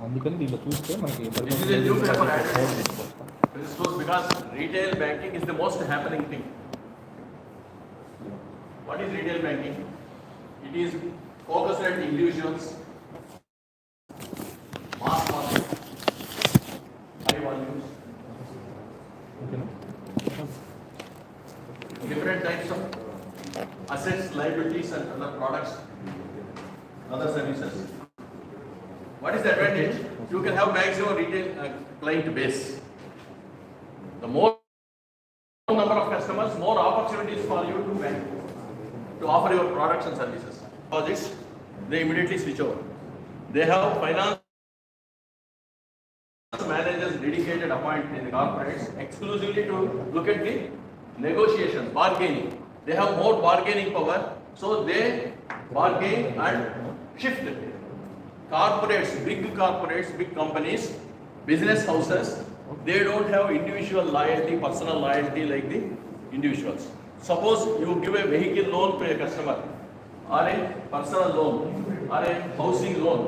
అందుకని దీంట్లో చూస్తే మనకి This is a new paper added. This was because retail banking is the most happening thing. What is retail banking? It is focused at individuals, mass market, high volumes, different types of assets, liabilities, and other products, other services. What is the advantage? You can have maximum retail client base. The more number of customers, more opportunities for you to bank, to offer your products and services. Deposits, they immediately switch over. They have finance managers dedicated appointed in the corporates exclusively to look at the negotiations, bargaining. They have more bargaining power, so they bargain and shift. Corporates, big companies, business houses, they don't have individual loyalty, personal loyalty like the individuals. Suppose you give a vehicle loan to a customer, or a personal loan, or a housing loan,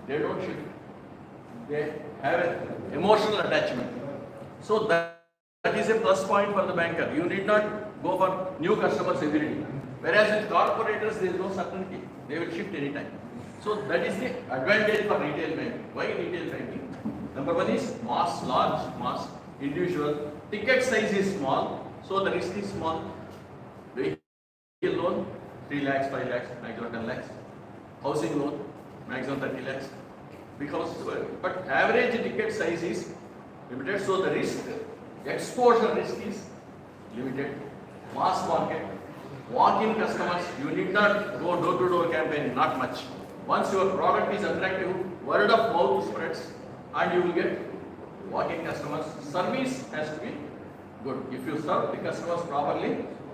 they don't shift. They have an emotional attachment. So that is a plus point for the banker. You need not go for new customers every day. Whereas with corporators, there is no certainty. They will shift anytime. So that is the advantage for retail banking. Why retail banking? Number one is large mass, individual. Ticket size is small, so the risk is small. Vehicle loan, 3 lakhs, 5 lakhs, maximum 10 lakhs. Housing loan, maximum 30 lakhs. Because, but average ticket size is limited, so the risk, exposure risk is limited. Mass market, walk-in customers, you need not go door-to-door campaign, not much. Once your product is attractive, word of mouth spreads and you will get walk-in customers. Service has to be good. If you serve the customers properly,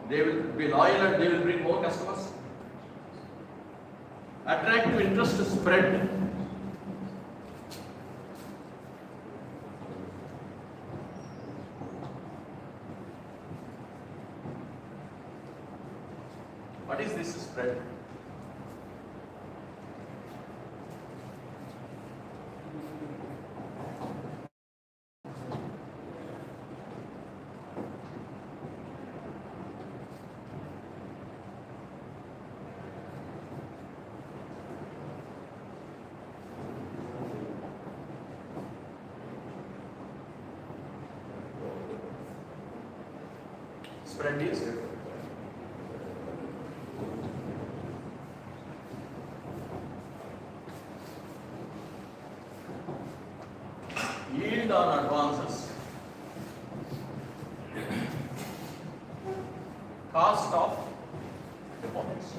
they will be loyal and they will bring more customers. Attractive interest spread. What is this spread? Spread is yield on advances, cost of deposits.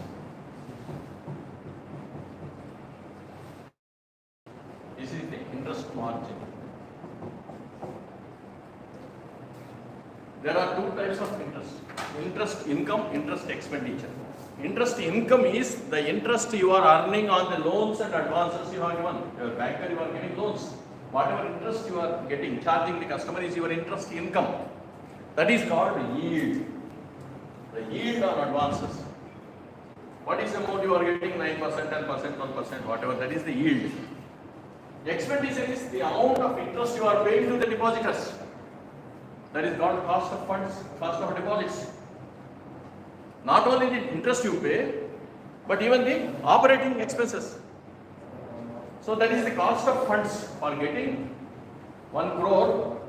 This is the interest margin. There are two types of interest. Interest income, interest expenditure. Interest income is the interest you are earning on the loans and advances you have given. Your banker, you are giving loans. Whatever interest you are getting, charging the customer is your interest income. That is called yield. The yield on advances. What is the amount you are getting? 9%, 10%, 12%, whatever, that is the yield. Expenditure is the amount of interest you are paying to the depositors. That is called cost of funds, cost of deposits. Not only the interest you pay, but even the operating expenses. So that is the cost of funds for getting 1 crore.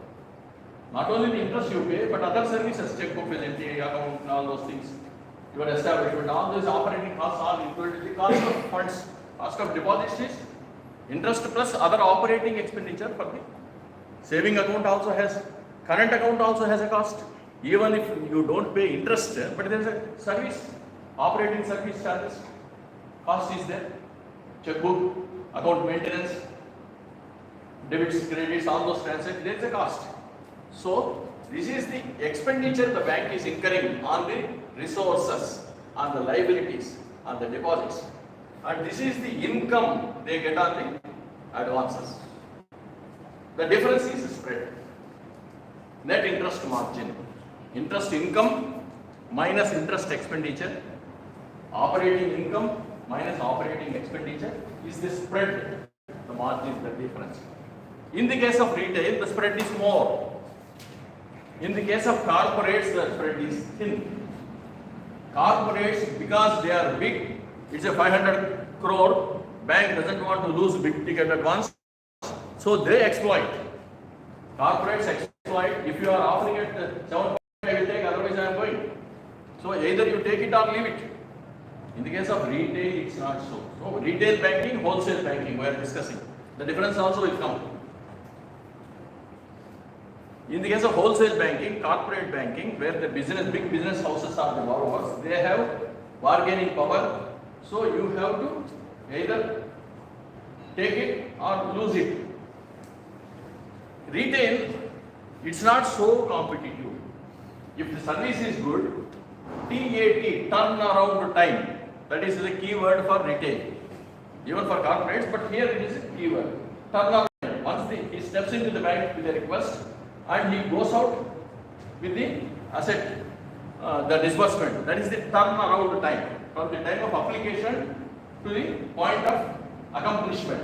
Not only the interest you pay, but other services, checkbook, facility, account, and all those things. Your establishment, all those operating costs are included. The cost of funds, cost of deposits is interest plus other operating expenditure for the saving account also has, current account also has a cost. Even if you don't pay interest, but there is a service, operating service charges, cost is there. Checkbook, account maintenance, debits, credits, all those transactions, there is a cost. So this is the expenditure the bank is incurring on the resources, on the liabilities, on the deposits. And this is the income they get on the advances. The difference is spread. Net interest margin. Interest income minus interest expenditure. Operating income minus operating expenditure is the spread, the margin, the difference. In the case of retail, the spread is more. In the case of corporates, the spread is thin. Corporates, because they are big, it's a 500 crore, bank doesn't want to lose big ticket advance, so they exploit. Corporates exploit. If you are offering it 7, I will take, otherwise I am going. So either you take it or leave it. In the case of retail, it's not so. So retail banking, wholesale banking, we are discussing. The difference also will come. In the case of wholesale banking, corporate banking, where the big business houses are the borrowers, they have bargaining power. So you have to either take it or lose it. Retail, it's not so competitive. If the service is good, TAT, turnaround time, that is the key word for retail. Even for corporates, but here it is a key word. Turnaround time. Once he steps into the bank with a request and he goes out with the asset, the disbursement, that is the turnaround time. From the time of application to the point of accomplishment,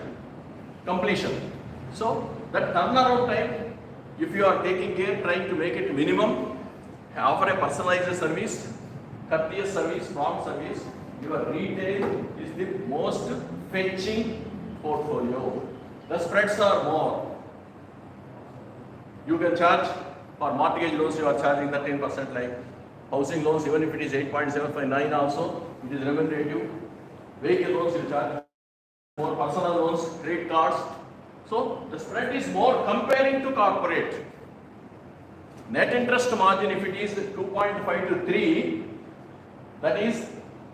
completion. So, that turnaround time, if you are taking care, trying to make it minimum, offer a personalized service, courteous service, prompt service, your retail is the most fetching portfolio. The spreads are more. You can charge for mortgage loans, you are charging 13%, like housing loans, even if it is 8.759 also, it is remunerative. Vehicle loans you charge more, personal loans, credit cards. So the spread is more comparing to corporate. Net interest margin, if it is 2.5 to 3, that is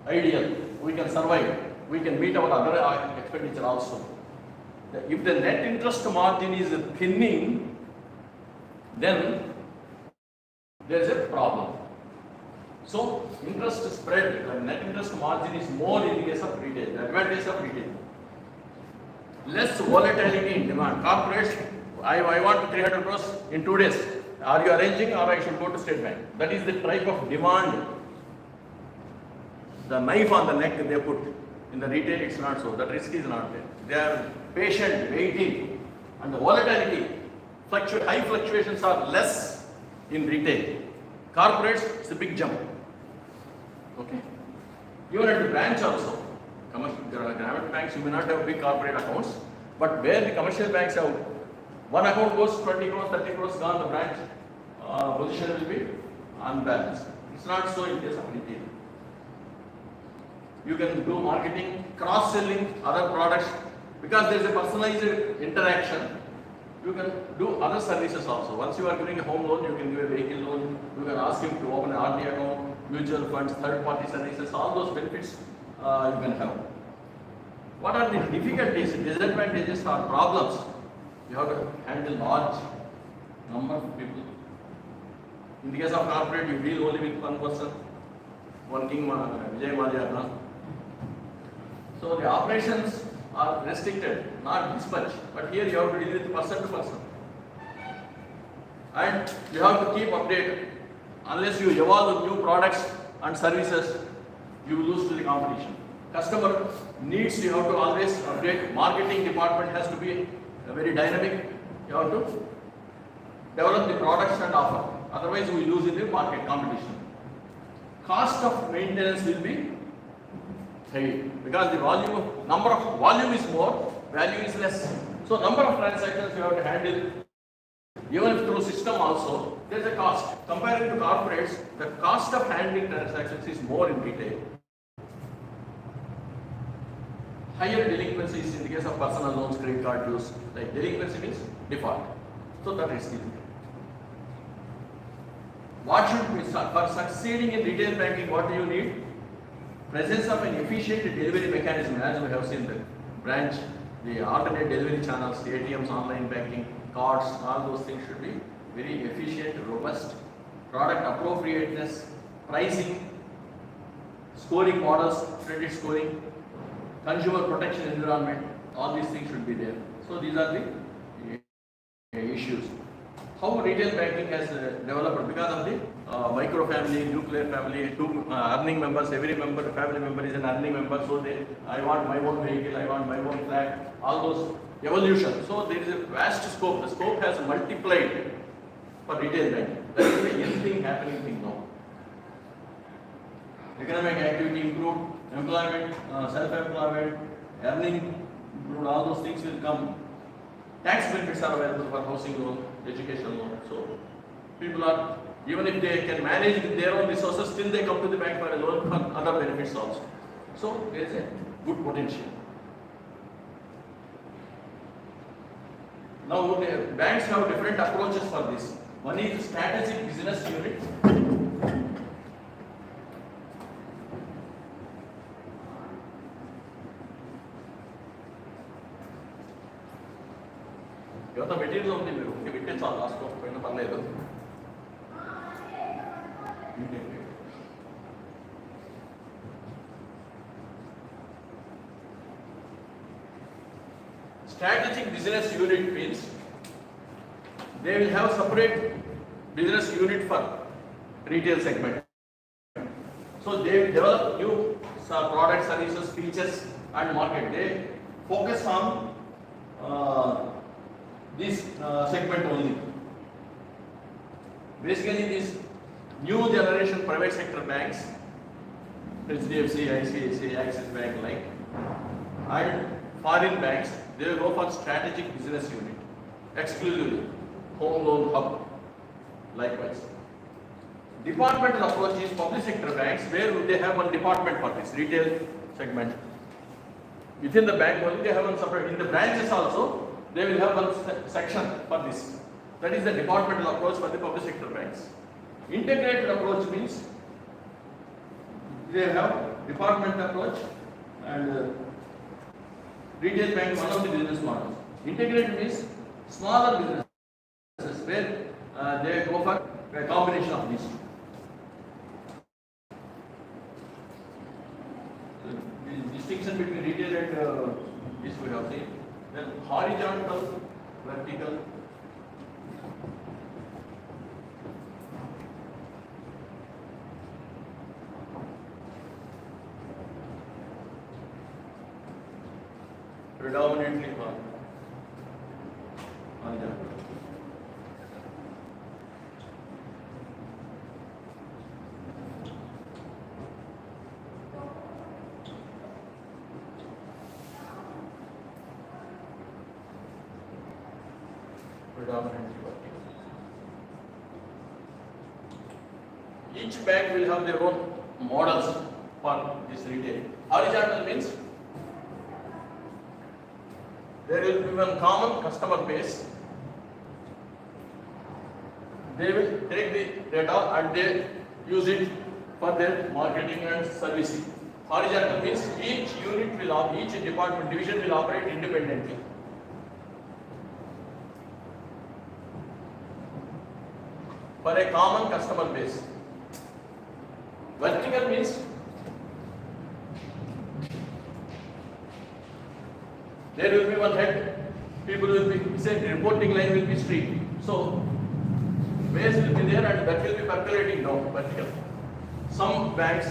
ideal. We can survive. We can meet our other expenditure also. If the net interest margin is thinning, then there is a problem. So interest spread, net interest margin is more in the case of retail. The advantage of retail. Less volatility in demand. Corporates, I want 300 crores in 2 days. Are you arranging, or I should go to State Bank? That is the type of demand. The knife on the neck they put. In the retail, it's not so. That risk is not there. They are patient, waiting, and the volatility, high fluctuations are less in retail. Corporates, it's a big jump. Okay. Even at the branch also. Government banks, you may not have big corporate accounts, but where the commercial banks have one account goes 20 crores, 30 crores gone, the branch position will be unbalanced. It's not so in case of retail. You can do marketing, cross-selling other products, because there is a personalized interaction. You can do other services also. Once you are giving a home loan, you can give a vehicle loan, you can ask him to open an RD account, mutual funds, third-party services, all those benefits you can have. What are the difficulties, disadvantages or problems? You have to handle large number of people. In the case of corporate, you deal only with one person, one king, Jaiib. So the operations are restricted, not dispatch. But here you have to deal with person to person. And you have to keep updated. Unless you evolve new products and services, you will lose to the competition. Customer needs, you have to always update. Marketing department has to be very dynamic. You have to develop the products and offer. Otherwise, we lose in the market competition. Cost of maintenance will be high because the volume is more, value is less. So number of transactions you have to handle. Even if through system also, there is a cost. Comparing to corporates, the cost of handling transactions is more in retail. Higher delinquencies in the case of personal loans, credit card use, like delinquency means default. So that is still there. What should we start? For succeeding in retail banking, what do you need? Presence of an efficient delivery mechanism, as we have seen the branch, the alternate delivery channels, the ATMs, online banking, cards, all those things should be very efficient, robust. Product appropriateness, pricing, scoring models, credit scoring, consumer protection environment, all these things should be there. So these are the issues. How retail banking has developed because of the micro family, nuclear family, two earning members, every family member is an earning member, so I want my own vehicle, I want my own flat, all those evolution. So there is a vast scope. The scope has multiplied for retail banking. That is the young thing happening thing now. Economic activity improved, employment, self-employment, earning improved, all those things will come. Tax benefits are available for housing loan, education loan. So people are, even if they can manage with their own resources, still they come to the bank for a loan for other benefits also. So there is a good potential. Now the banks have different approaches for this. One is strategic business unit. Your material only we చాలా last పోయిన పర్లేదు. Strategic business unit means they will have separate business unit for retail segment. So they will develop new product, services, features and market. They focus on this segment only. Basically, these new generation private sector banks, HDFC, ICICI, Axis Bank like, and foreign banks, they will go for strategic business unit, exclusively, home loan hub, likewise. Departmental approach is public sector banks, where they have one department for this retail segment. Within the bank only, they have one separate. In the branches also, they will have one section for this. That is the departmental approach for the public sector banks. Integrated approach means they have department approach and retail bank, one of the business models. Integrated means smaller businesses where they go for a combination of these. The distinction between retail and this we have seen. Then horizontal, vertical. Predominantly horizontal. Predominantly vertical. Each bank will have their own models for this retail. Horizontal means there will be one common customer base. They will take the data and they use it for their marketing and servicing. Horizontal means each unit will, each department division will operate independently. For a common customer base. Vertical means there will be one head, people will be, say reporting line will be straight. So base will be there and that will be percolating down, vertical. Some banks,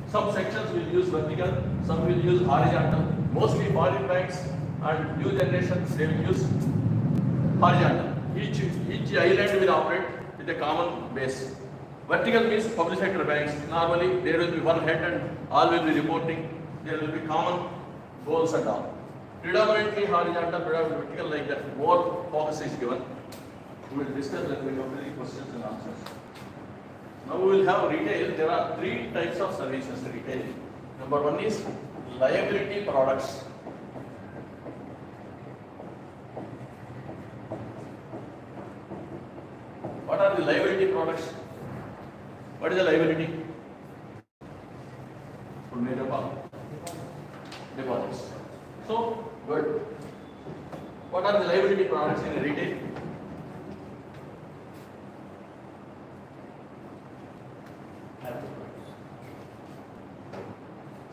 some sections will use vertical, some will use horizontal. Mostly foreign banks and new generations, they will use horizontal. Each island will operate with a common base. Vertical means public sector banks. Normally there will be one head and all will be reporting. There will be common goals and all. Predominantly horizontal, predominantly vertical, like that. More focus is given. We will discuss that when we come to the questions and answers. Now we will have retail. There are three types of services retail. Number one is liability products. What are the liability products? What is the liability? Deposits. So, good. What are the liability products in retail?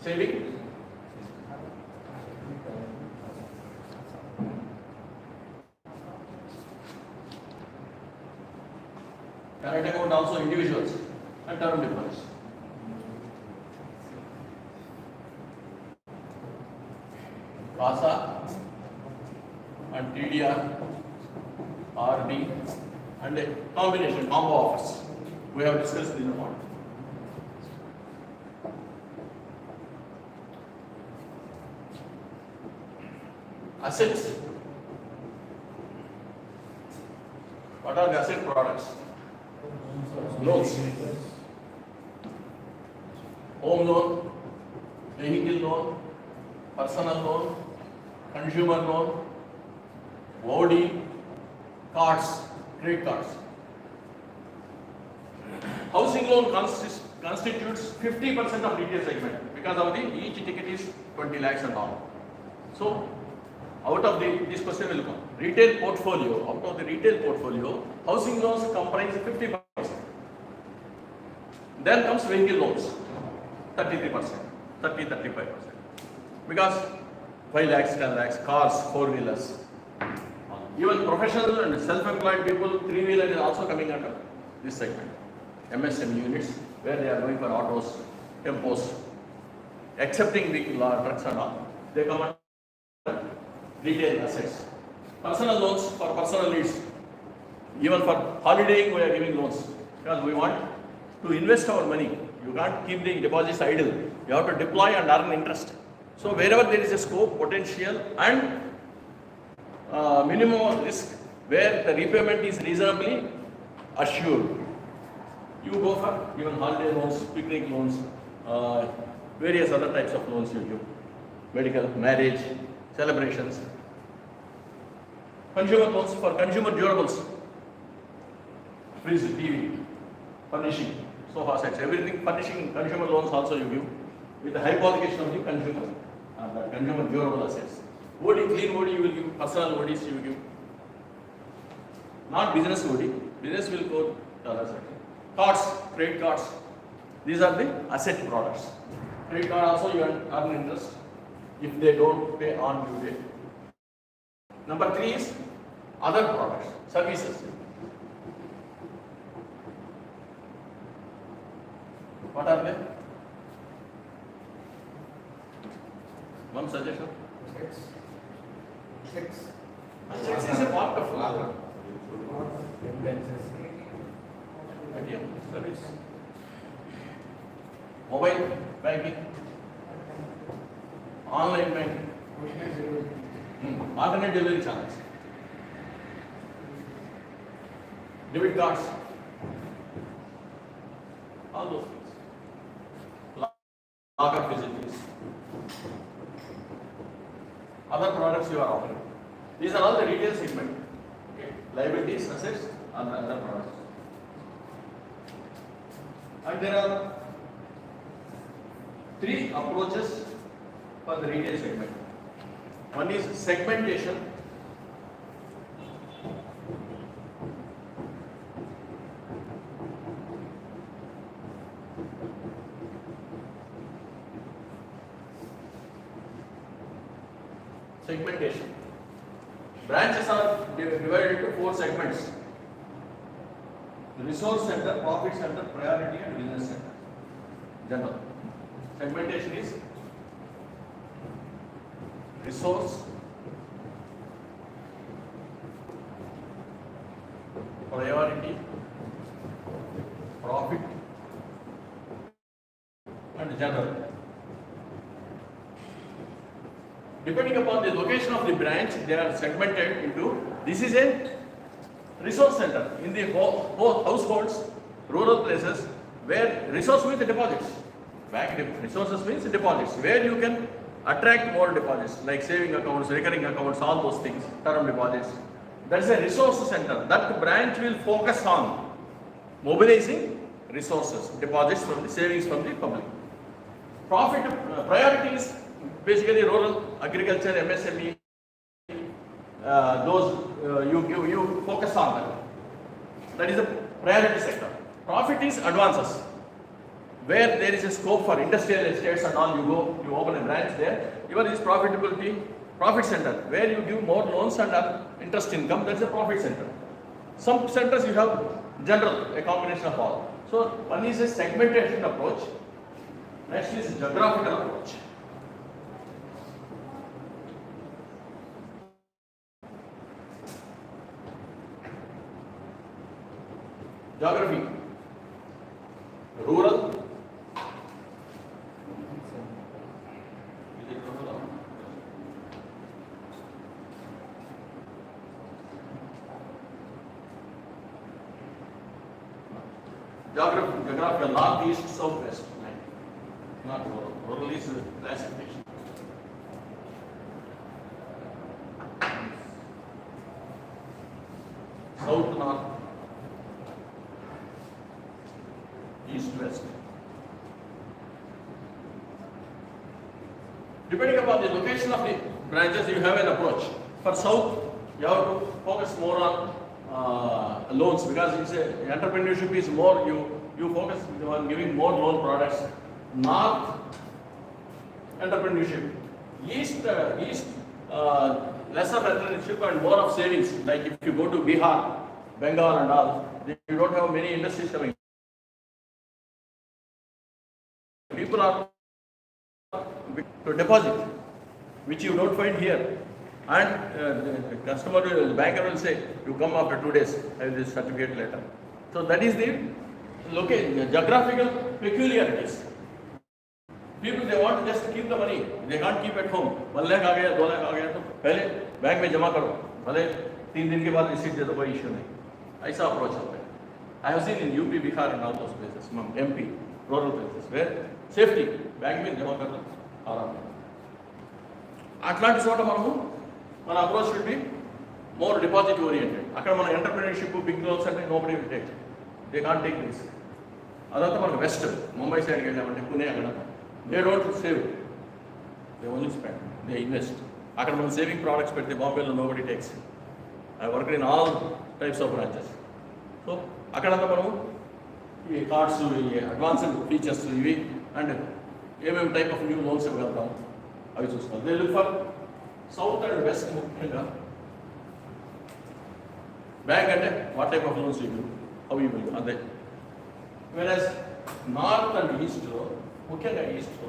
Saving. Current account also individuals and term deposits. CASA, and TDR, RD, and a combination, combo offers. We have discussed in the morning. Assets. What are the asset products? Loans. Home loan, vehicle loan, personal loan, consumer loan, OD, cards, credit cards. Housing loan constitutes 50% of retail segment because of the each ticket is 20 lakhs and all. So, out of this question will come. Retail portfolio, out of the retail portfolio, housing loans comprise 50%. Then comes vehicle loans, 33%, 35%. Because 5 lakhs, 10 lakhs, cars, 4-wheelers. Even professional and self-employed people, 3-wheeler is also coming under this segment. MSME units, where they are going for autos, tempos, accepting vehicle trucks and all, they come under retail assets. Personal loans for personal needs. Even for holidaying, we are giving loans because we want to invest our money. You can't keep the deposits idle. You have to deploy and earn interest. So wherever there is a scope, potential, and minimum risk, where the repayment is reasonably assured, you go for even holiday loans, picnic loans, various other types of loans you give. Medical, marriage, celebrations. Consumer loans for consumer durables, fridge, TV, furnishing, sofa sets, everything furnishing, consumer loans also you give with the high qualification of the consumer, the consumer durable assets. OD, clean OD you will give, personal ODs you will give. Not business OD, business will go to other sector. Cards, credit cards, these are the asset products. Credit card also you earn interest if they don't pay on due date. Number 3 is other products, services. What are they? One suggestion? Checks is a part of ATM service. Mobile banking, online banking, alternate delivery channels, debit cards, all those things. Locker facilities. Other products you are offering. These are all the retail segment. Okay. Liabilities, assets, and other products. And there are 3 approaches for the retail segment. One is segmentation. Segmentation. Branches are divided into 4 segments. Resource center, profit center, priority, and business center. General. Segmentation is resource, priority, profit, and general. Depending upon the location of the branch, they are segmented into, this is a resource center in the both households, rural places, where resource means deposits. Bank resources means deposits, where you can attract more deposits, like saving accounts, recurring accounts, all those things, term deposits. That is a resource center. That branch will focus on mobilizing resources, deposits from the savings from the public. Profit priority is basically rural, agriculture, MSME. You focus on that. That is the priority sector. Profit is advances. Where there is a scope for industrial estates and all, you open a branch there. Even is profitability, profit center, where you give more loans and interest income, that's a profit center. Some centers you have general, a combination of all. So one is a segmentation approach, next is geographical approach. Geography. Rural. Geographical, north, east, south, west. Not rural. Rural is classification. South, north, east, west. Depending upon the location of the branches, you have an approach. For south, you have to focus more on loans, because it's entrepreneurship is more, you focus on giving more loan products. North, entrepreneurship. East, lesser entrepreneurship and more of savings. Like if you go to Bihar, Bengal and all, you don't have many industries coming. People are to deposit, which you don't find here. And the customer, the banker will say, you come after 2 days, I will this certificate later. So that is the geographical peculiarities. People, they want to just keep the money, they can't keep at home. 1 lakh आ गया, 2 lakh आ गया, तो पहले bank में जमा करो, भले 3 दिन के बाद रिसीट दे दो, कोई इश्यू नहीं. ऐसा अप्रोच होता है. I have seen in UP, Bihar and all those places, MP, rural places, where safety, bank में जमा कर दो, आराम. అట్లాంటి చోట మన approach should be more deposit oriented. అక్కడ మన ఎంటర్ప్రెన్యూర్షిప్, బిగ్ లోన్స్ అంటే nobody will take, they can't take risk. అదంతా మనకు వెస్ట్, ముంబై సైడ్కి వెళ్ళామంటే పుణే, అక్కడ they don't save, they only spend, they invest. అక్కడ మనం సేవింగ్ ప్రోడక్ట్స్ పెడితే బాంబేలో nobody takes. I work in all types of branches. So అక్కడంతా మనం ఈ కార్డ్స్, ఈ అడ్వాన్స్డ్ ఫీచర్స్ ఇవి అండ్ ఏమేమి టైప్ ఆఫ్ న్యూ లోన్స్ ఇవ్వగలుగుతాం అవి చూసుకోవాలి. They look for south and west ముఖ్యంగా. బ్యాంక్ అంటే వాట్ టైప్ ఆఫ్ లోన్స్ ఇవ్వు, అవి ఇవ్వు అదే. వెరాజ్ నార్త్ అండ్ ఈస్ట్లో, ముఖ్యంగా ఈస్ట్లో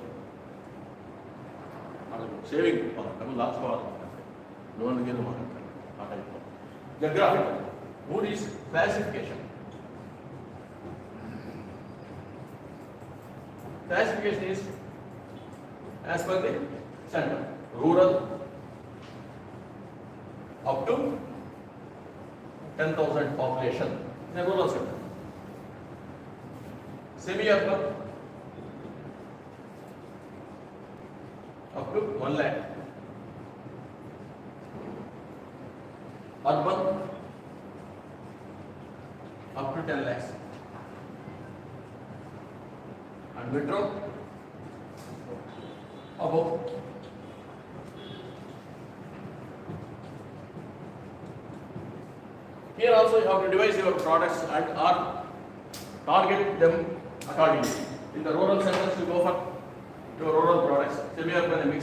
వాళ్ళకు సేవింగ్ డబ్బులు దాచుకోవాలంటే లోన్ గేలు మాట్లాడతారు ఆ టైప్లో. జగ్రాఫికల్. మూడు is classification. Classification is as per the center. Rural up to 10,000 population in a rural center. Semi-urban up to 1 lakh. Urban up to 10 lakhs. And metro above. Here also you have to devise your products and or target them accordingly. In the rural centers you go for your rural products, semi-urban mix.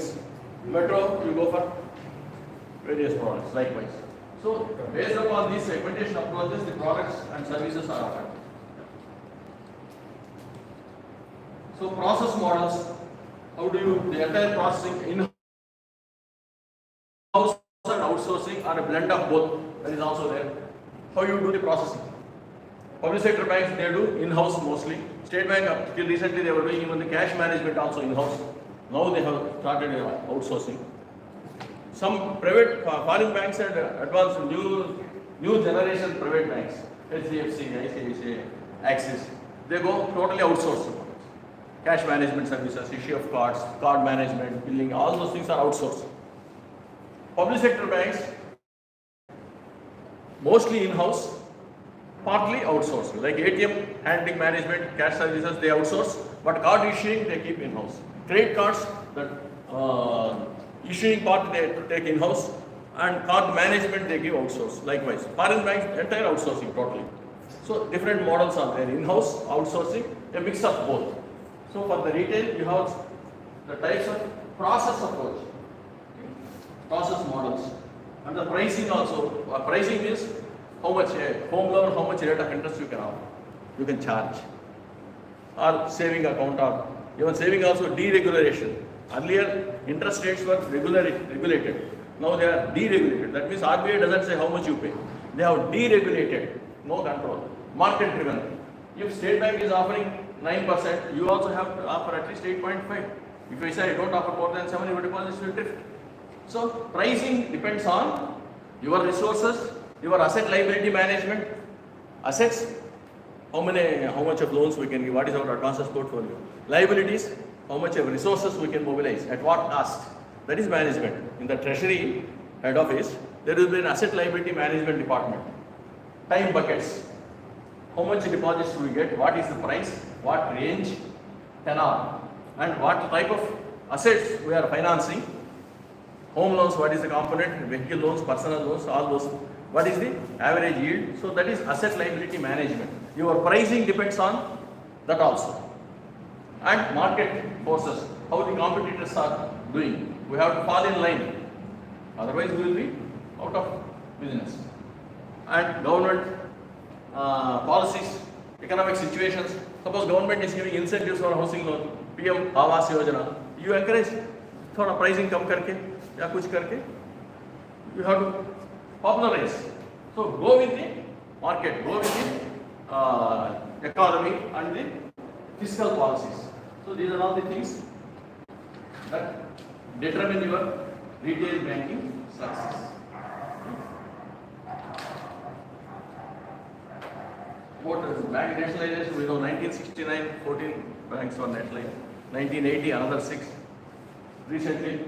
Metro you go for various products likewise. So based upon these segmentation approaches, the products and services are offered. So process models, how do you, the entire processing in-house and outsourcing or a blend of both, that is also there. How you do the processing? Public sector banks, they do in-house mostly. State Bank, till recently they were doing even the cash management also in-house. Now they have started outsourcing. Some private foreign banks and advanced new generation private banks, HDFC, ICICI, Axis, they go totally outsourced. Cash management services, issue of cards, card management, billing, all those things are outsourced. Public sector banks, mostly in-house, partly outsourced. Like ATM handling management, cash services, they outsource, but card issuing they keep in-house. Credit cards, that issuing part they take in-house, and card management they give outsource. Likewise, foreign banks, entire outsourcing totally. So different models are there, in-house, outsourcing, a mix of both. So for the retail, you have the types of process approach, process models, and the pricing also. Pricing is how much home loan, how much rate of interest you can offer, you can charge, or saving account, or even saving also deregulation. Earlier, interest rates were regulated. Now they are deregulated. That means RBI doesn't say how much you pay. They have deregulated, no control. market driven. If State Bank is offering 9%, you also have to offer at least 8.5. If you say I don't offer more than 7, your deposits will drift. So pricing depends on your resources, your asset liability management, assets, how much of loans we can give, what is our advances portfolio, liabilities, how much of resources we can mobilize, at what cost. That is management. In the treasury head office, there will be an asset liability management department. Time buckets. How much deposits do we get? What is the price? What range? Tenor. And what type of assets we are financing? Home loans, what is the component? Vehicle loans, personal loans, all those. What is the average yield? So that is asset liability management. Your pricing depends on that also. And market forces, how the competitors are doing. We have to fall in line. Otherwise we will be out of business. And government policies, economic situations. Suppose government is giving incentives for housing loan, PM Awas Yojana. You encourage थोड़ा pricing कम करके या कुछ करके. You have to popularize. So go with the market, go with the economy and the fiscal policies. So these are all the things that determine your retail banking success. What is bank nationalization? We know 1969, 14 banks were nationalized. 1980, another 6. Recently,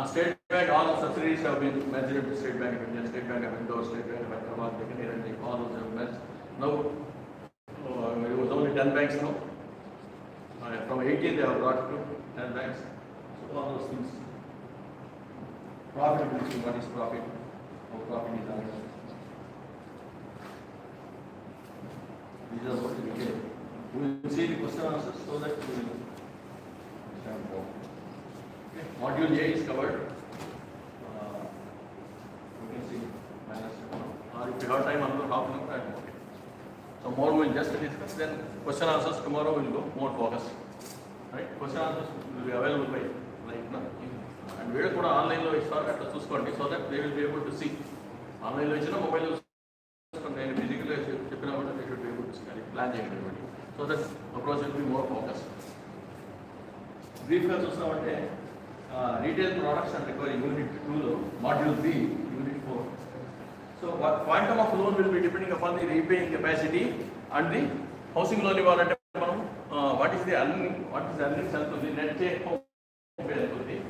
State Bank, all the subsidiaries have been merged into State Bank of India, State Bank of Indore, State Bank of Hyderabad, all those have merged. Now, it was only 10 banks now. From 18, they have brought to 10 banks. So all those things. Profitability, what is profit? How profit is earned? These are what we get. We will see the question answers so that we will understand more. Okay. Module A is covered. You can see minus. Or if you have time, another half an hour. Okay. So more we will just discuss. Then question answers tomorrow will go more focused. Right? Question answers will be available by like now. And we will put online lo istharu atta chuskondi so that they will be able to see. Online lo ichina mobile lo physically cheppina they should be able to see plan cheyandi. So that approach will be more focused. Brief ga chustamante retail products and recovery unit 2 lo module B unit 4. So what quantum of loan will be depending upon the repaying capacity and the housing loan ivalante manam what is the earning strength of the net take home pay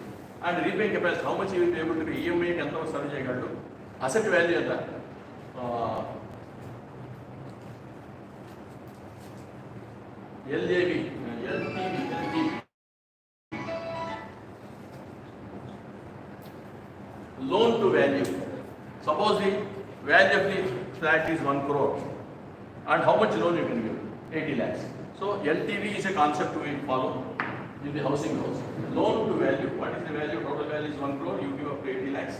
and repaying capacity, how much you will be able to pay, EMI ఎంత serve చేయగలడు, asset value ఎంత, LJV, LTV, loan to value. Suppose the value of the flat is 1 crore and how much loan you can give? 80 lakhs. So LTV is a concept we follow in the housing loans. Loan to value. What is the value? Total value is 1 crore. You give up to 80 lakhs.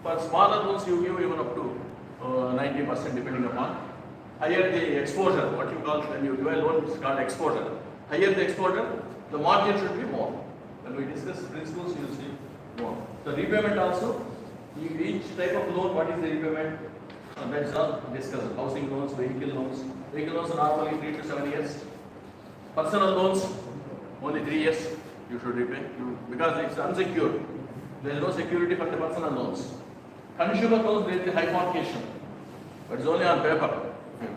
For smaller loans, you give even up to 90% depending upon. Higher the exposure, what you call when you give a loan, it's called exposure. Higher the exposure, the margin should be more. When we discuss principles, you will see more. The repayment also, each type of loan, what is the repayment? That's all discussed. Housing loans, vehicle loans. Vehicle loans are normally 3 to 7 years. Personal loans, only 3 years you should repay because it's unsecured. There is no security for the personal loans. Consumer loans, there is a hypothecation, but it's only on paper.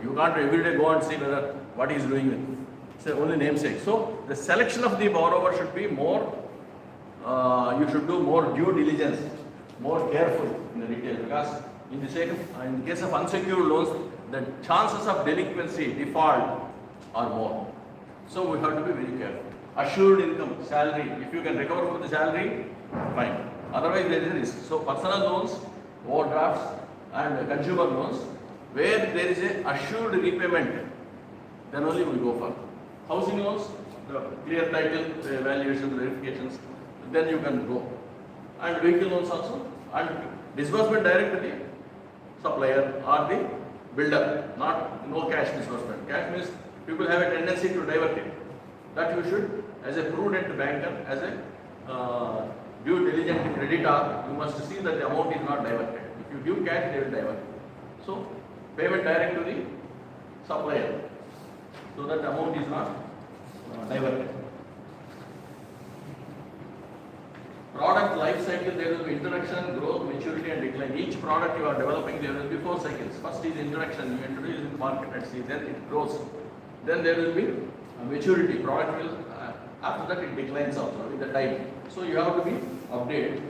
You can't every day go and see whether what he is doing with. It's only namesake. So the selection of the borrower should be more. You should do more due diligence, more careful in the retail because in the case of unsecured loans, the chances of delinquency, default are more. So we have to be very careful. Assured income, salary, if you can recover from the salary, fine. Otherwise there is a risk. So personal loans, overdrafts and consumer loans, where there is a assured repayment, then only we go for. Housing loans, the clear title, the valuation, verifications, then you can go. And vehicle loans also, and disbursement direct to the supplier or the builder, not no cash disbursement. Cash means people have a tendency to divert it. That you should, as a prudent banker, as a due diligent creditor, you must see that the amount is not diverted. If you give cash, they will divert. So, payment direct to the supplier, so that amount is not diverted. Product life cycle, there will be introduction, growth, maturity and decline. Each product you are developing, there will be 4 cycles. First is introduction, you introduce in the market and see, then it grows. Then there will be maturity, product will, after that it declines also with the time. So you have to be updated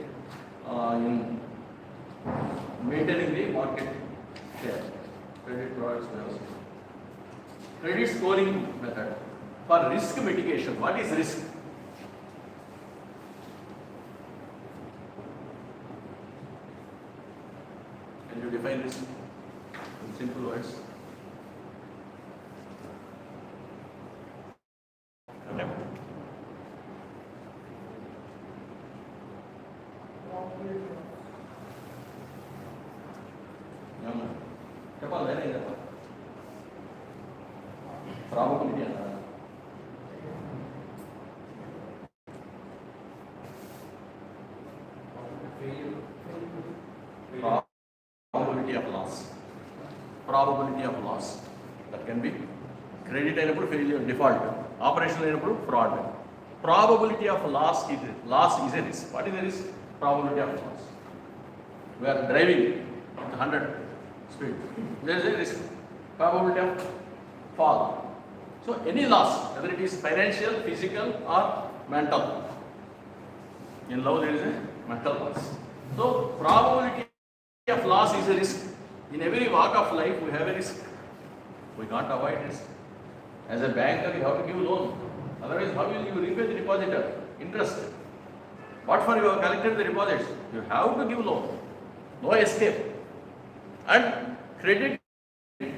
in maintaining the market share. Credit products also. Credit scoring method. For risk mitigation, what is risk? Can you define this in simple words? Probability of loss. Probability of loss. That can be credit enabled failure, default, operational enabled fraud. Probability of loss is a risk. What is the risk? Probability of loss. We are driving at 100 speed. There is a risk. Probability of fall. So any loss, whether it is financial, physical or mental. In love there is a mental loss. So probability of loss is a risk. In every walk of life we have a risk. We can't avoid risk. As a banker you have to give loan. Otherwise how will you repay the depositor? Interest. What for you have collected the deposits? You have to give loan. No escape. And credit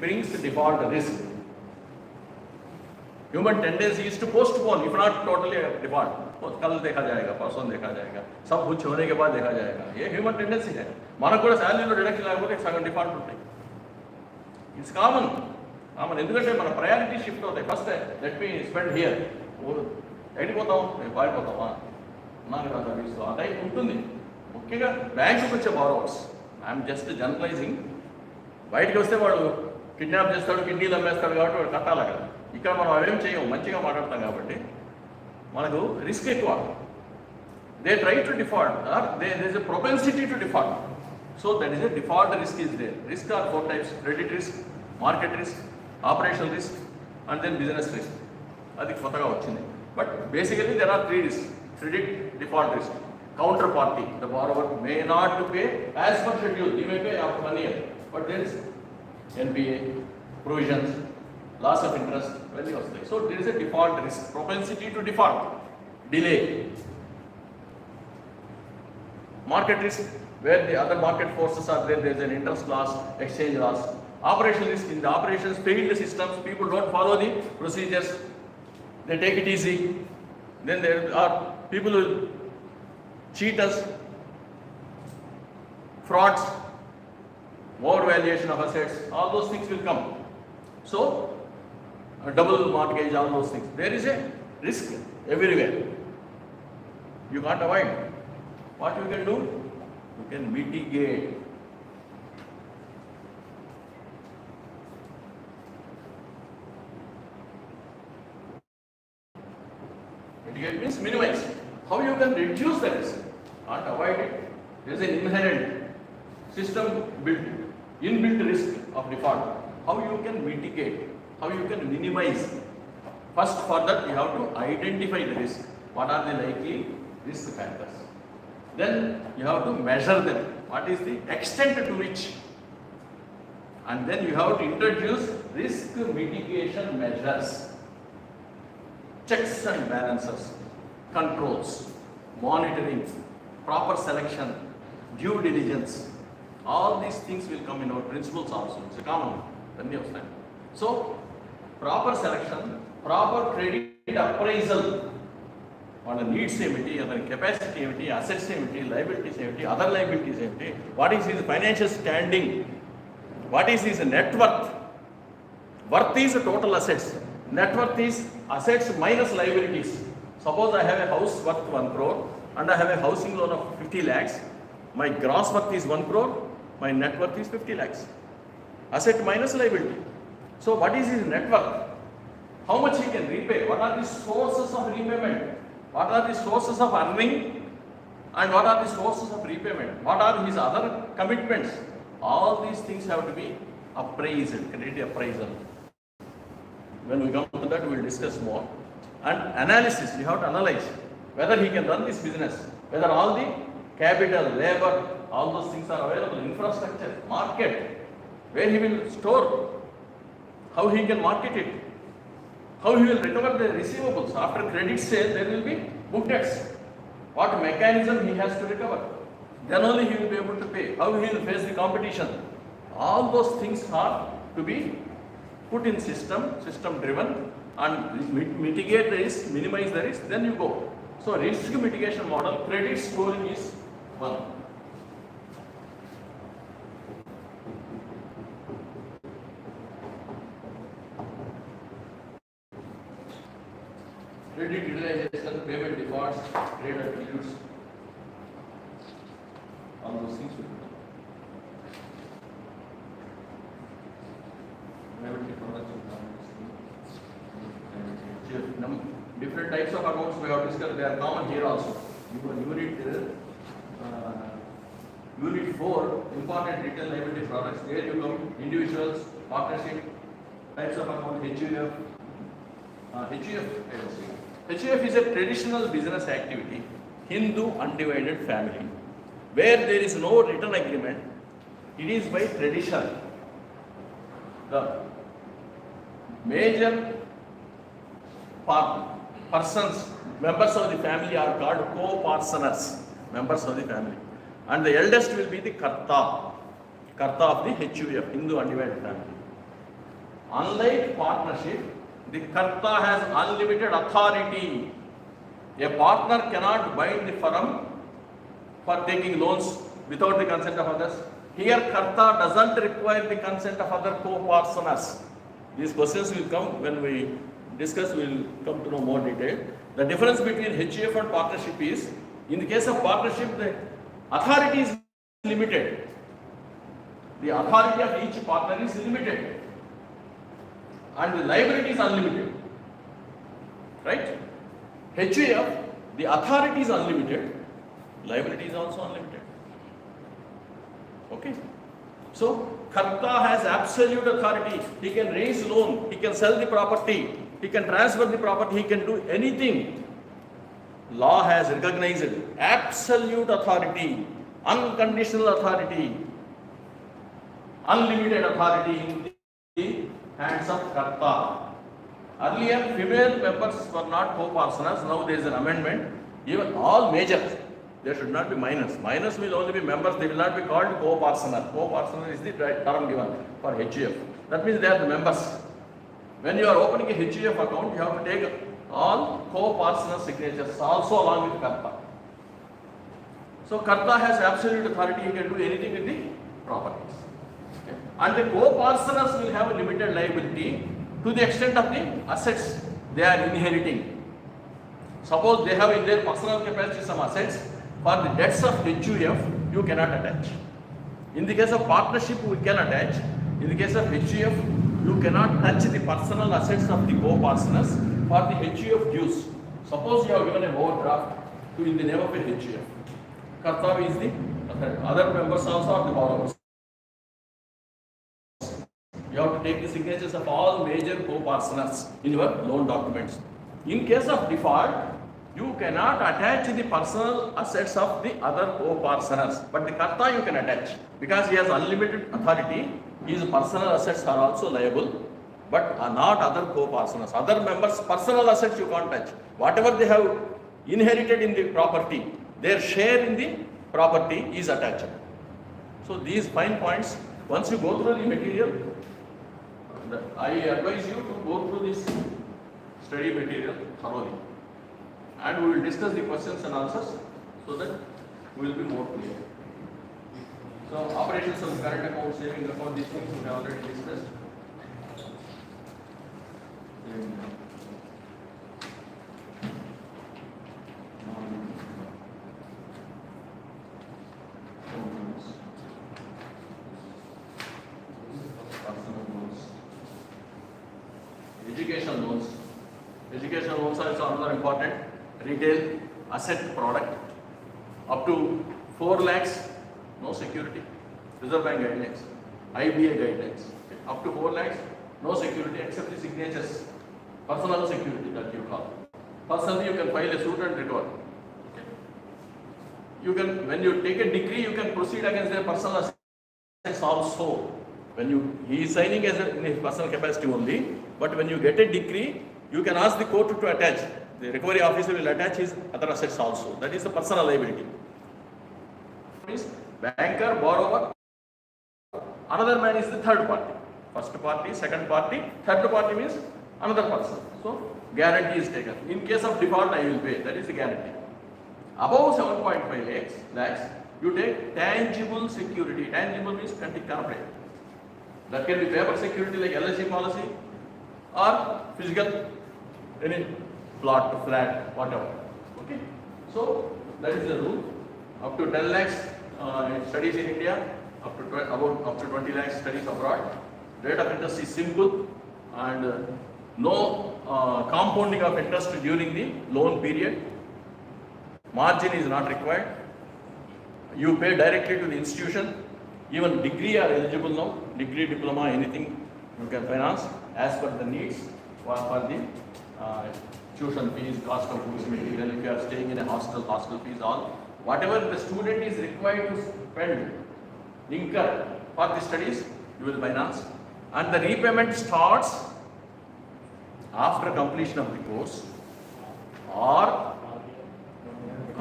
brings the default risk. Human tendency is to postpone, if not totally default. कल देखा जाएगा, परसों देखा जाएगा, सब कुछ होने के बाद देखा जाएगा. ये ह्यूमन टेंडेंसी है. మనకు కూడా శాలరీలో డిడక్షన్ లేకపోతే సగం డిఫాల్ట్ ఉంటాయి. It's common. ఎందుకంటే మన ప్రయారిటీ షిఫ్ట్ అవుతాయి. First let me spend here. ఎక్కడికి పోతాం? మేము పారిపోతామా? ఉన్నాను కదా సర్వీస్లో. ఆ టైం ఉంటుంది. ముఖ్యంగా బ్యాంకుకి వచ్చే బారోవర్స్. I'm just generalising. బయటికి వస్తే వాడు కిడ్నాప్ చేస్తాడు, కిడ్నీలు అమ్మేస్తాడు కాబట్టి వాడు కట్టాలి కదా. ఇక్కడ మనం అవేం చేయం, మంచిగా మాట్లాడతాం కాబట్టి మనకు రిస్క్ ఎక్కువ. They try to default or there is a propensity to default. So that is a default risk is there. Risk are 4 types: credit risk, market risk, operational risk and then business risk. అది కొత్తగా వచ్చింది. But basically there are 3 risks: credit, default risk, counterparty. The borrower may not pay as per schedule. He may pay after 1 year. But there is NPA, provisions, loss of interest, very costly. So there is a default risk, propensity to default, delay. Market risk, where the other market forces are there, there is an interest loss, exchange loss. Operational risk, in the operations, failed systems, people don't follow the procedures, they take it easy. Then there are people who cheat us, frauds, overvaluation of assets, all those things will come. So double mortgage, all those things. There is a risk everywhere. You can't avoid. What you can do? You can mitigate. Mitigate means minimize. How you can reduce the risk? Can't avoid it. There is an inherent system built, inbuilt risk of default. How you can mitigate? How you can minimize? First, for that you have to identify the risk. What are the likely risk factors? Then you have to measure them. What is the extent to which? And then you have to introduce risk mitigation measures, checks and balances, controls, monitoring, proper selection, due diligence. All these things will come in our principles also. It's a common. So, proper selection, proper credit appraisal, వాళ్ళ needs ఏమిటి, అతని capacity ఏమిటి, assets ఏమిటి, liabilities ఏమిటి, other liabilities ఏమిటి, what is his financial standing, what is his net worth. Worth is total assets, net worth is assets minus liabilities. Suppose I have a house worth 1 crore and I have a housing loan of 50 lakhs. My gross worth is 1 crore, my net worth is 50 lakhs. Asset minus liability. So what is his net worth? How much he can repay? What are the sources of repayment? What are the sources of earning? And what are the sources of repayment? What are his other commitments? All these things have to be appraised, credit appraisal. When we come to that, we will discuss more. And analysis, you have to analyze whether he can run this business, whether all the capital, labor, all those things are available, infrastructure, market, where he will store, how he can market it, how he will recover the receivables. After credit sale, there will be book debts. What mechanism he has to recover. Then only he will be able to pay. How he will face the competition. All those things are to be put in system driven, and mitigate the risk, minimize the risk, then you go. So risk mitigation model, credit scoring is one. Credit utilization, payment defaults, trade attributes, all those things will be done. Different types of accounts we have discussed, they are common here also. Unit 4, important retail liability products. There you come, individuals, partnership, types of account, HUF. HUF is a traditional business activity, Hindu undivided family, where there is no written agreement. It is by tradition. The major persons, members of the family are called co-partners, members of the family. And the eldest will be the Karta of the HUF, Hindu undivided family. Unlike partnership, the Karta has unlimited authority. A partner cannot bind the firm for taking loans without the consent of others. Here, Karta doesn't require the consent of other co-partners. These questions will come when we discuss, we will come to know more detail. The difference between HUF and partnership is, in the case of partnership, the authority is limited. The authority of each partner is limited. And the liability is unlimited. Right? HUF, the authority is unlimited, liability is also unlimited. Okay? So, Karta has absolute authority. He can raise loan, he can sell the property, he can transfer the property, he can do anything. Law has recognized absolute authority, unconditional authority, unlimited authority in the hands of Karta. Earlier, female members were not co-partners. Now there is an amendment. Even all majors, there should not be minors. Minors will only be members. They will not be called co-partner. Co-partner is the term given for HUF. That means they are the members. When you are opening a HUF account, you have to take all co-partner signatures also along with Karta. So Karta has absolute authority. He can do anything with the properties. Okay. And the co-partners will have a limited liability to the extent of the assets they are inheriting. Suppose they have in their personal capacity some assets, for the debts of HUF, you cannot attach. In the case of partnership, we can attach. In the case of HUF, you cannot touch the personal assets of the co-partners for the HUF dues. Suppose you have given an overdraft to in the name of a HUF. Karta is the other members also are the borrowers. You have to take the signatures of all major co-partners in your loan documents. In case of default, you cannot attach the personal assets of the other co-partners, but the Karta you can attach because he has unlimited authority. His personal assets are also liable, but are not other co-partners. Other members' personal assets you can't touch. Whatever they have inherited in the property, their share in the property is attached. So these fine points, once you go through the material, I advise you to go through this study material thoroughly, and we will discuss the questions and answers so that we will be more clear. So operations of current account, saving account, these things we have already discussed. Education loans are also another important retail asset product. Up to 4 lakhs, no security. Reserve Bank guidelines, IBA guidelines. Up to 4 lakhs, no security except the signatures. Personal security that you call. Personally, you can file a suit and recover. Okay. You can, when you take a decree, you can proceed against their personal assets also. When he is signing as in his personal capacity only, but when you get a decree, you can ask the court to attach. The recovery officer will attach his other assets also. That is the personal liability. Means banker, borrower, another man is the third party. First party, second party, third party means another person. So guarantee is taken. In case of default, I will pay. That is the guarantee. Above 7.5 lakhs, you take tangible security. Tangible means concrete. That can be paper security like LIC policy or physical, any plot, flat, whatever. Okay. So that is the rule. Up to 10 lakhs studies in India, up to 20 lakhs studies abroad. Rate of interest is simple and no compounding of interest during the loan period. Margin is not required. You pay directly to the institution. Even degree are eligible now. Degree, diploma, anything you can finance as per the needs for the tuition fees, cost of books, material. If you are staying in a hostel fees, all. Whatever the student is required to spend, incur for the studies, you will finance. And the repayment starts after completion of the course or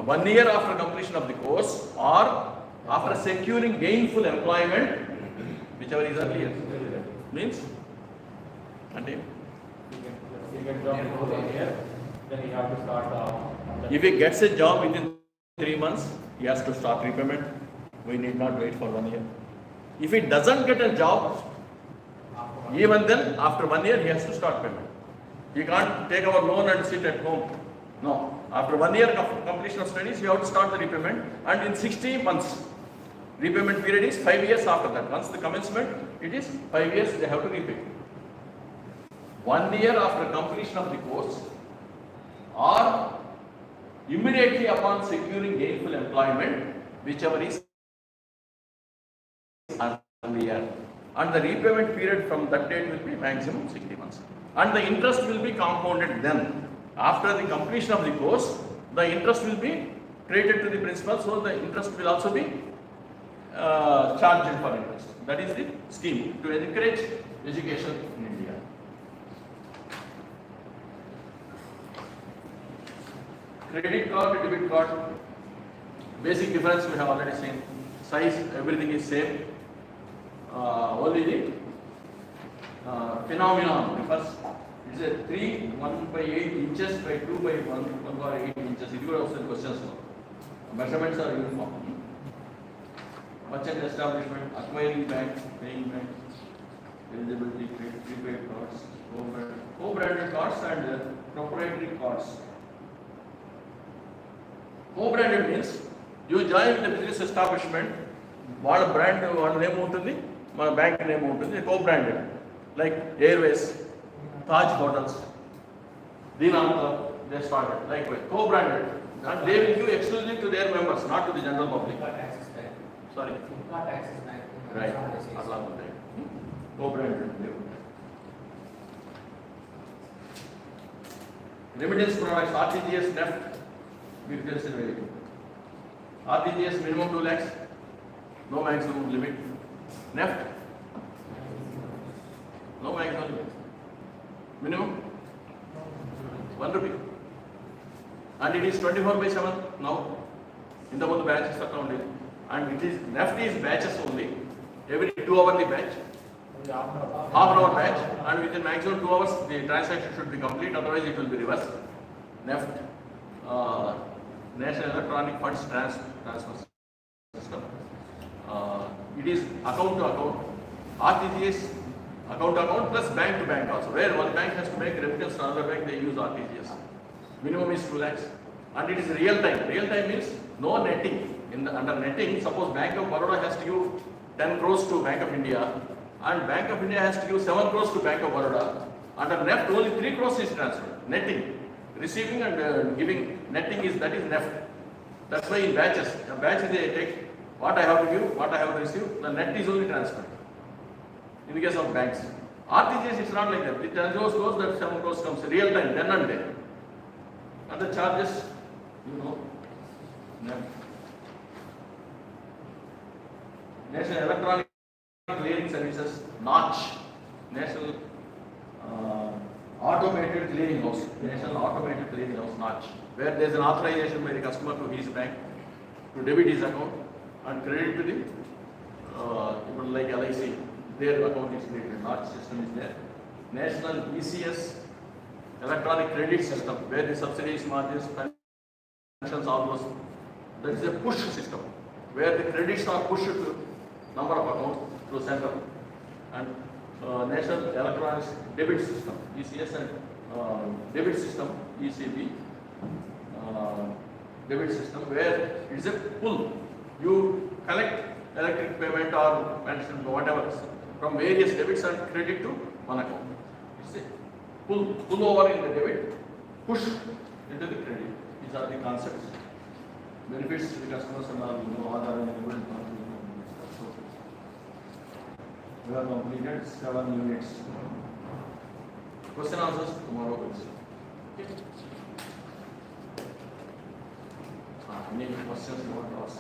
1 year after completion of the course or after securing gainful employment, whichever is earlier. Means? And then he have to start. If he gets a job within 3 months, he has to start repayment. We need not wait for 1 year. If he doesn't get a job, even then, after 1 year, he has to start payment. He can't take our loan and sit at home. No. After 1 year of completion of studies, you have to start the repayment. And in 60 months, repayment period is 5 years after that. Once the commencement, it is 5 years they have to repay. 1 year after completion of the course or immediately upon securing gainful employment, whichever is earlier. And the repayment period from that date will be maximum 60 months. And the interest will be compounded then. After the completion of the course, the interest will be credited to the principal, so the interest will also be charged for interest. That is the scheme to encourage education in India. Credit card, debit card, basic difference we have already seen. Size, everything is same. Only the phenomenon refers. It's a 3 1/8 inches by 2 by 1/8 inches. It will also questions now. Measurements are uniform. Merchant establishment, acquiring bank, paying bank, eligibility, prepaid cards, co-branded cards and proprietary cards. Co-branded means you join with the business establishment, what brand, what name ఉంటుంది, మన bank name ఉంటుంది, co-branded, like Airways, Taj Hotels, Dinanta, they started likewise, co-branded, and they will give exclusively to their members, not to the general public. Sorry. Right. Co-branded. Remittance products, RTGS, NEFT, మీకు తెలిసిన వేదిక. RTGS minimum 2 lakhs, no maximum limit. NEFT, no maximum limit. Minimum 1 rupee. And it is 24/7 now. In the month batches are counted. And it is NEFT is batches only. Every 2 hourly batch. Half an hour batch. And within maximum 2 hours the transaction should be complete, otherwise it will be reversed. NEFT, National Electronic Funds Transfer System. It is account to account. RTGS, account to account plus bank to bank also. Where one bank has to make remittance to another bank, they use RTGS. Minimum is 2 lakhs. And it is real time. Real time means no netting. Under netting, suppose Bank of Baroda has to give 10 crores to Bank of India and Bank of India has to give 7 crores to Bank of Baroda. Under NEFT, only 3 crores is transferred. Netting. receiving and giving, netting is, that is neft. That's why in batches, a batch they take what I have to give, what I have to receive, the net is only transferred. In the case of banks. RTGS it's not like that. The transfers goes, that 7 crores comes real time, then and there. And the charges, you know, National Electronic Clearing Services, Notch, National Automated Clearing House, National Automated Clearing House, Notch, where there is an authorization by the customer to his bank to debit his account and credit to the, like LIC, their account is created, Notch system is there. National ECS, Electronic Credit System, where the subsidies, margins, pensions, all those, that is a push system, where the credits are pushed to number of accounts to center. And National Electronic Debit System, ECS, and debit system, ECB, debit system, where it is a pull. You collect electric payment or pension, whatever, from various debits and credit to one account. It's a pull over in the debit, push into the credit. These are the concepts. Benefits to the customers and all, you know, Aadhaar and everyone. So, we have completed 7 units. Question answers tomorrow. Okay. Any questions you want to ask?